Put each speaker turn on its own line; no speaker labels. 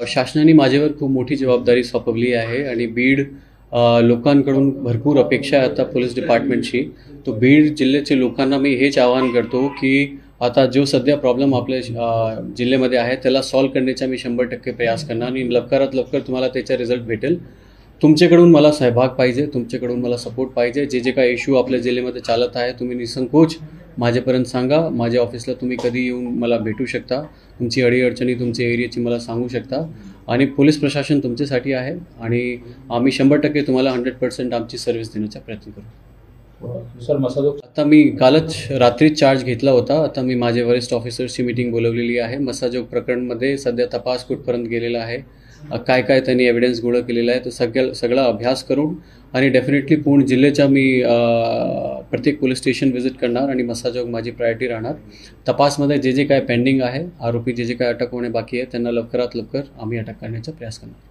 शासनाने माझ्यावर खूप मोठी जबाबदारी सोपवली आहे आणि बीड लोकांकडून भरपूर अपेक्षा आहे आता पोलीस डिपार्टमेंटची. तो बीड जिल्ह्याच्या लोकांना मी हेच आवाहन करतो की आता जो सध्या प्रॉब्लेम आपल्या जिल्ह्यामध्ये आहे त्याला सॉल्व्ह करण्याचा मी 100% प्रयास करणार आणि लवकरात लवकर तुम्हाला त्याचा रिझल्ट भेटेल. तुमच्याकडून मला सहभाग पाहिजे, तुमच्याकडून मला सपोर्ट पाहिजे. जे काही इश्यू आपल्या जिल्ह्यामध्ये चालत आहे तुम्ही निसंकोच माझ्यापर्यंत सांगा. माझ्या ऑफिसला तुम्ही कधी येऊन मला भेटू शकता. तुमची अडीअडचणी तुमच्या एरियाची मला सांगू शकता आणि पोलीस प्रशासन तुमच्यासाठी आहे आणि आम्ही 100% तुम्हाला 100% आमची सर्व्हिस देण्याचा प्रयत्न करू.
सर मसाजोग
आता मी कालच रात्रीच चार्ज घेतला होता. आता मी माझे वरिष्ठ ऑफिसर्सची मीटिंग बोलवलेली आहे. मसाजोग प्रकरणमध्ये सध्या तपास कुठपर्यंत गेलेला आहे, काय काय त्यांनी एव्हिडन्स गोळा केलेला आहे, तो सगळा अभ्यास करून आणि डेफिनेटली पूर्ण जिल्ह्याच्या मी प्रत्येक पोलीस स्टेशन व्हिजिट करणार आणि मसाजोग माझी प्रायोरिटी राहणार. तपासमध्ये जे काय पेंडिंग आहे, आरोपी जे काय अटक होणे बाकी आहे त्यांना लवकरात लवकर आम्ही अटक करण्याचा प्रयास करणार.